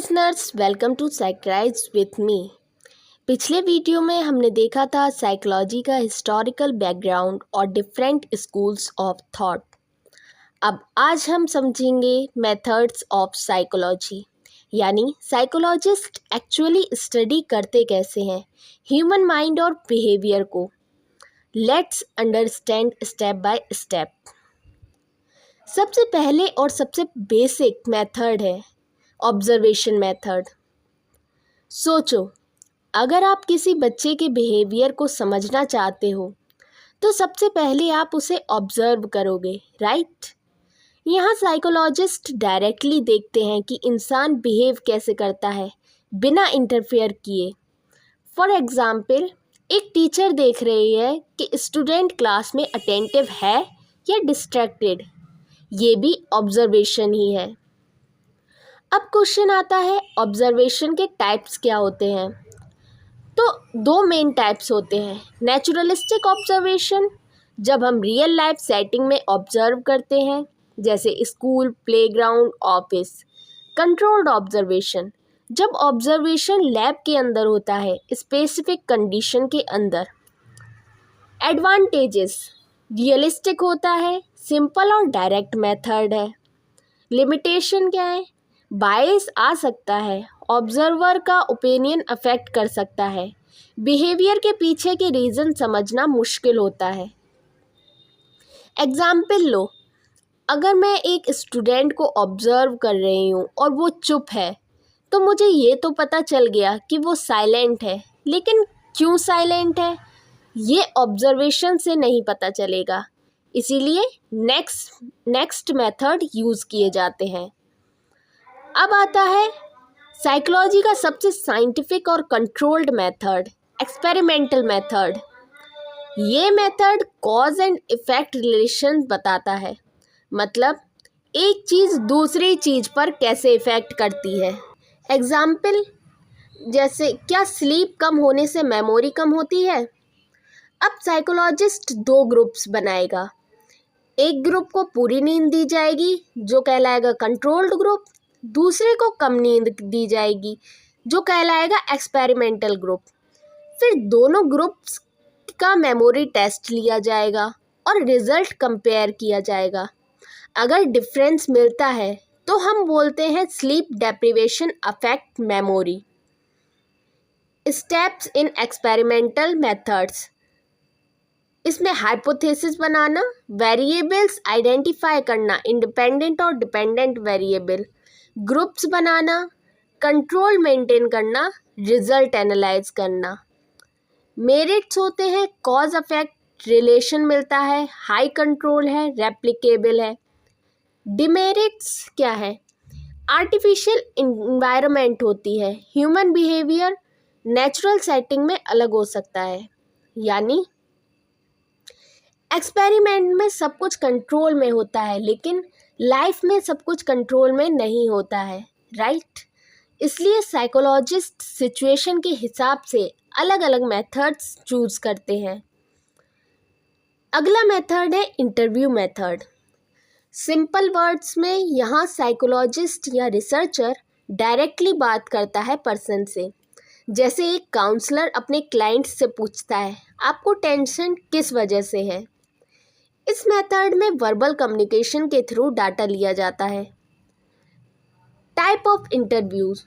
Listeners, welcome to Psychrise with me. पिछले video में हमने देखा था साइकोलॉजी का हिस्टोरिकल बैकग्राउंड और डिफरेंट स्कूल्स ऑफ थॉट। अब आज हम समझेंगे मेथड्स ऑफ साइकोलॉजी, यानी साइकोलॉजिस्ट एक्चुअली स्टडी करते कैसे हैं ह्यूमन माइंड और बिहेवियर को। Let's understand step by step. सबसे पहले और सबसे बेसिक मेथड है ऑब्जर्वेशन मेथड। सोचो, अगर आप किसी बच्चे के बिहेवियर को समझना चाहते हो तो सबसे पहले आप उसे ऑब्जर्व करोगे, राइट? यहाँ साइकोलॉजिस्ट डायरेक्टली देखते हैं कि इंसान बिहेव कैसे करता है बिना इंटरफेयर किए। फॉर एग्ज़ाम्पल, एक टीचर देख रही है कि स्टूडेंट क्लास में अटेंटिव है या डिस्ट्रैक्टेड। ये भी ऑब्जर्वेशन ही है। अब क्वेश्चन आता है, ऑब्जर्वेशन के टाइप्स क्या होते हैं? तो दो मेन टाइप्स होते हैं। नेचुरलिस्टिक ऑब्जर्वेशन, जब हम रियल लाइफ सेटिंग में ऑब्जर्व करते हैं, जैसे school, playground, office. Controlled observation, जब ऑब्जर्वेशन लैब के अंदर होता है, स्पेसिफिक कंडीशन के अंदर। एडवांटेजेस, रियलिस्टिक होता है, सिंपल और डायरेक्ट मेथड है। लिमिटेशन क्या है? बायस आ सकता है, ऑब्जर्वर का ओपिनियन अफेक्ट कर सकता है, बिहेवियर के पीछे के रीज़न समझना मुश्किल होता है। एग्जाम्पल लो, अगर मैं एक स्टूडेंट को ऑब्जर्व कर रही हूँ और वो चुप है तो मुझे ये तो पता चल गया कि वो साइलेंट है, लेकिन क्यों साइलेंट है ये ऑब्जर्वेशन से नहीं पता चलेगा। इसीलिए नेक्स्ट मेथड यूज़ किए जाते हैं। अब आता है साइकोलॉजी का सबसे साइंटिफिक और कंट्रोल्ड मेथड, एक्सपेरिमेंटल मेथड। ये method cause and effect relation बताता है, मतलब एक चीज़ दूसरी चीज़ पर कैसे इफ़ेक्ट करती है। एग्जाम्पल, जैसे क्या स्लीप कम होने से मेमोरी कम होती है? अब साइकोलॉजिस्ट दो ग्रुप्स बनाएगा। एक ग्रुप को पूरी नींद दी जाएगी जो कहलाएगा कंट्रोल्ड ग्रुप, दूसरे को कम नींद दी जाएगी जो कहलाएगा एक्सपेरिमेंटल ग्रुप। फिर दोनों ग्रुप्स का मेमोरी टेस्ट लिया जाएगा और रिजल्ट कंपेयर किया जाएगा। अगर डिफरेंस मिलता है तो हम बोलते हैं sleep deprivation affect memory. Steps in experimental methods, इसमें हाइपोथेसिस बनाना, वेरिएबल्स आइडेंटिफाई करना, इंडिपेंडेंट और डिपेंडेंट वेरिएबल, ग्रुप्स बनाना, कंट्रोल मेंटेन करना, रिजल्ट एनालाइज करना। मेरिट्स होते हैं, कॉज अफेक्ट रिलेशन मिलता है, हाई कंट्रोल है, रेप्लिकेबल है। डिमेरिट्स क्या है? आर्टिफिशियल इन्वायरमेंट होती है, ह्यूमन बिहेवियर नेचुरल सेटिंग में अलग हो सकता है। यानी एक्सपेरिमेंट में सब कुछ कंट्रोल में होता है, लेकिन लाइफ में सब कुछ कंट्रोल में नहीं होता है, राइट? इसलिए साइकोलॉजिस्ट सिचुएशन के हिसाब से अलग अलग मेथड्स चूज करते हैं। अगला मेथड है इंटरव्यू मेथड। सिंपल वर्ड्स में यहाँ साइकोलॉजिस्ट या रिसर्चर डायरेक्टली बात करता है पर्सन से। जैसे एक काउंसलर अपने क्लाइंट से पूछता है, आपको टेंशन किस वजह से है? इस मेथड में वर्बल कम्युनिकेशन के थ्रू डाटा लिया जाता है। Type of interviews,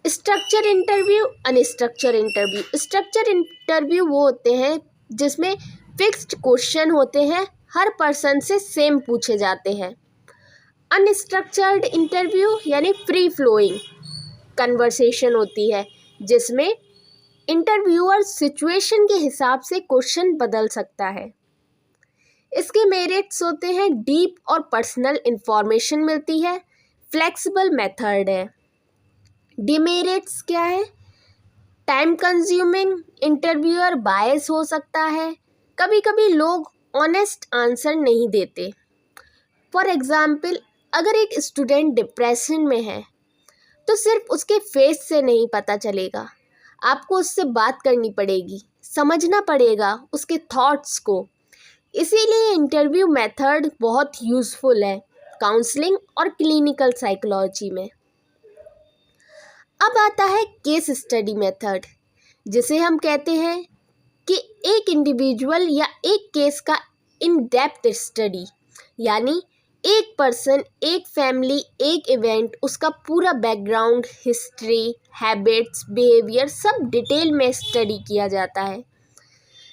structure interview, unstructured interview. Structure interview वो होते हैं जिसमें फिक्स्ड क्वेश्चन होते हैं, हर पर्सन से सेम पूछे जाते हैं। अनस्ट्रक्चर्ड इंटरव्यू यानी फ्री फ्लोइंग कन्वर्सेशन होती है, जिसमें इंटरव्यूअर सिचुएशन के हिसाब से क्वेश्चन बदल सकता है। इसके मेरिट्स होते हैं, डीप और पर्सनल इंफॉर्मेशन मिलती है, फ्लेक्सिबल मेथड है। डिमेरिट्स क्या है? टाइम कंज्यूमिंग, इंटरव्यूअर बायस हो सकता है, कभी कभी लोग ऑनेस्ट आंसर नहीं देते। फॉर एग्जाम्पल, अगर एक स्टूडेंट डिप्रेशन में है तो सिर्फ उसके फेस से नहीं पता चलेगा, आपको उससे बात करनी पड़ेगी, समझना पड़ेगा उसके थॉट्स को। इसीलिए इंटरव्यू मेथड बहुत यूज़फुल है काउंसलिंग और क्लिनिकल साइकोलॉजी में। अब आता है केस स्टडी मेथड, जिसे हम कहते हैं कि एक इंडिविजुअल या एक केस का इन डेप्थ स्टडी, यानी एक पर्सन, एक फैमिली, एक इवेंट, उसका पूरा बैकग्राउंड, हिस्ट्री, हैबिट्स, बिहेवियर सब डिटेल में स्टडी किया जाता है।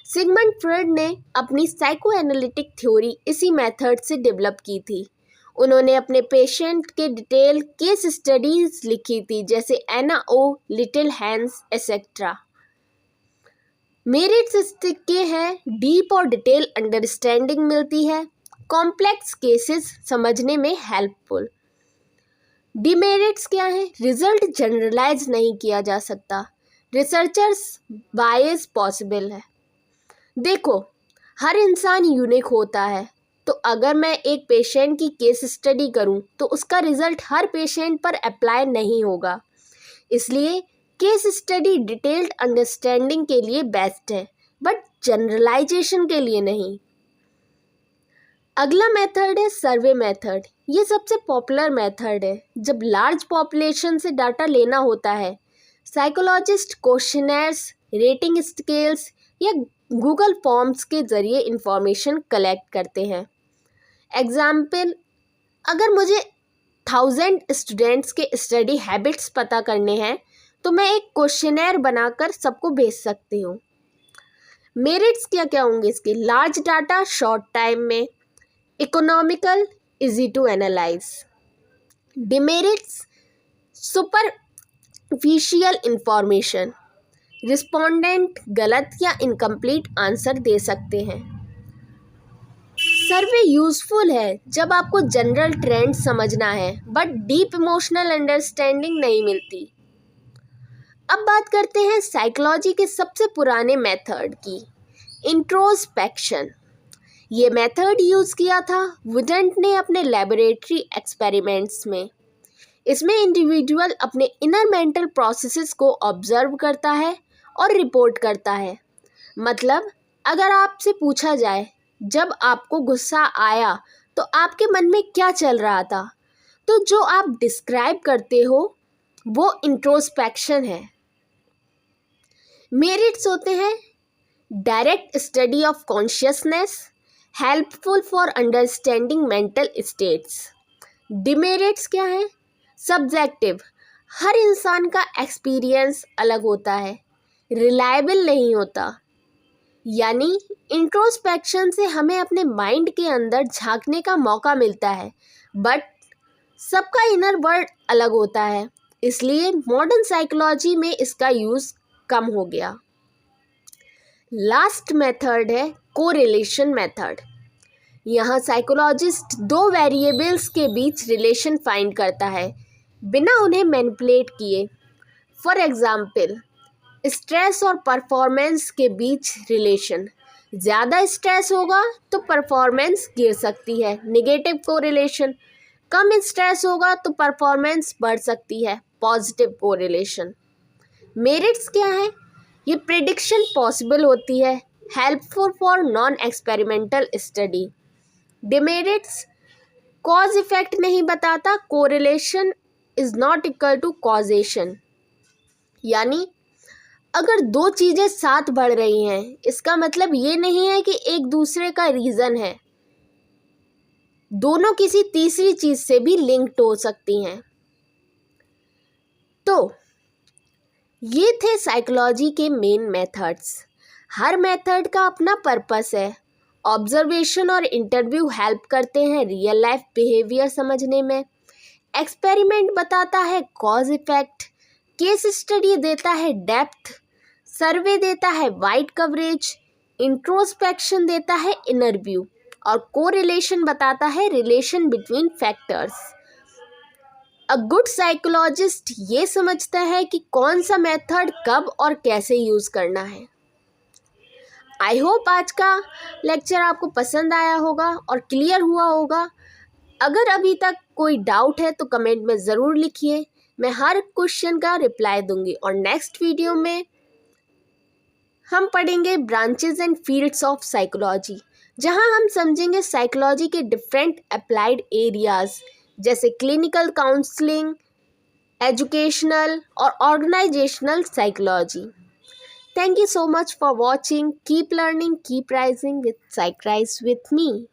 सिगमंड फ्रॉयड ने अपनी साइको एनालिटिक थ्योरी इसी मेथड से डेवलप की थी। उन्होंने अपने पेशेंट के डिटेल केस स्टडीज लिखी थी, जैसे एना ओ, लिटिल हैंड्स एक्सेट्रा। मेरिट्स इसके हैं, डीप और डिटेल अंडरस्टैंडिंग मिलती है, कॉम्प्लेक्स केसेस समझने में हेल्पफुल। डिमेरिट्स क्या है? रिजल्ट जनरलाइज नहीं किया जा सकता, रिसर्चर्स बायस पॉसिबल है। देखो, हर इंसान यूनिक होता है, तो अगर मैं एक पेशेंट की केस स्टडी करूं तो उसका रिजल्ट हर पेशेंट पर अप्लाई नहीं होगा। इसलिए केस स्टडी डिटेल्ड अंडरस्टैंडिंग के लिए बेस्ट है, बट जनरलाइजेशन के लिए नहीं। अगला मेथड है सर्वे मेथड। ये सबसे पॉपुलर मेथड है जब लार्ज पॉपुलेशन से डाटा लेना होता है। साइकोलॉजिस्ट क्वेश्चनर्स, रेटिंग स्केल्स या गूगल फॉर्म्स के ज़रिए इंफॉर्मेशन कलेक्ट करते हैं। एग्जाम्पल, अगर मुझे 1000 स्टूडेंट्स के स्टडी हैबिट्स पता करने हैं तो मैं एक क्वेश्चनर बनाकर सबको भेज सकती हूँ। मेरिट्स क्या क्या होंगे इसके? लार्ज डाटा शॉर्ट टाइम में, economical, easy to analyse. Demerits, superficial information, respondent गलत या इनकम्प्लीट आंसर दे सकते हैं। सर्वे यूजफुल है जब आपको जनरल ट्रेंड समझना है, बट डीप इमोशनल अंडरस्टैंडिंग नहीं मिलती। अब बात करते हैं साइकोलॉजी के सबसे पुराने मेथड की, इंट्रोस्पेक्शन। ये मेथड यूज़ किया था वुडन ने अपने लेबोरेटरी एक्सपेरिमेंट्स में। इसमें इंडिविजुअल अपने इनर मेंटल प्रोसेसेस को ऑब्जर्व करता है और रिपोर्ट करता है। मतलब, अगर आपसे पूछा जाए जब आपको गुस्सा आया तो आपके मन में क्या चल रहा था, तो जो आप डिस्क्राइब करते हो वो इंट्रोस्पेक्शन है। मेरिट्स होते हैं direct study of consciousness, helpful for understanding mental states. Demerits क्या है? सब्जेक्टिव, हर इंसान का एक्सपीरियंस अलग होता है, रिलायबल नहीं होता। यानी इंट्रोस्पेक्शन से हमें अपने माइंड के अंदर झांकने का मौका मिलता है, बट सबका इनर वर्ल्ड अलग होता है, इसलिए मॉडर्न साइकोलॉजी में इसका यूज़ कम हो गया। लास्ट मेथड है कोरिलेशन मेथड। यहाँ साइकोलॉजिस्ट दो वेरिएबल्स के बीच रिलेशन फाइंड करता है बिना उन्हें मैनिपुलेट किए। फॉर एग्जाम्पल, स्ट्रेस और परफॉर्मेंस के बीच रिलेशन, ज़्यादा स्ट्रेस होगा तो परफॉर्मेंस गिर सकती है, नेगेटिव कोरिलेशन। कम स्ट्रेस होगा तो परफॉर्मेंस बढ़ सकती है, पॉजिटिव कोरिलेशन। मेरिट्स क्या है? ये प्रेडिक्शन पॉसिबल होती है, helpful for non experimental study. Demerits, cause effect नहीं बताता, correlation is not equal to causation. यानी अगर दो चीज़ें साथ बढ़ रही हैं, इसका मतलब ये नहीं है कि एक दूसरे का रीज़न है, दोनों किसी तीसरी चीज़ से भी लिंक्ड हो सकती हैं। तो ये थे साइकोलॉजी के मेन मेथड्स। हर मेथड का अपना पर्पस है। ऑब्जर्वेशन और इंटरव्यू हेल्प करते हैं रियल लाइफ बिहेवियर समझने में। एक्सपेरिमेंट बताता है कॉज इफेक्ट, केस स्टडी देता है डेप्थ, सर्वे देता है वाइड कवरेज, इंट्रोस्पेक्शन देता है इनर व्यू, और कोरिलेशन बताता है relation between factors. A good psychologist ये समझता है कि कौन सा मेथड कब और कैसे यूज़ करना है। आई होप आज का लेक्चर आपको पसंद आया होगा और क्लियर हुआ होगा। अगर अभी तक कोई डाउट है तो कमेंट में ज़रूर लिखिए, मैं हर क्वेश्चन का रिप्लाई दूंगी। और नेक्स्ट वीडियो में हम पढ़ेंगे branches and fields of psychology, जहां हम समझेंगे साइकोलॉजी के डिफरेंट अप्लाइड एरियाज़ जैसे clinical counselling, educational or organizational psychology. Thank you so much for watching. Keep learning, keep rising with PsychRise with me.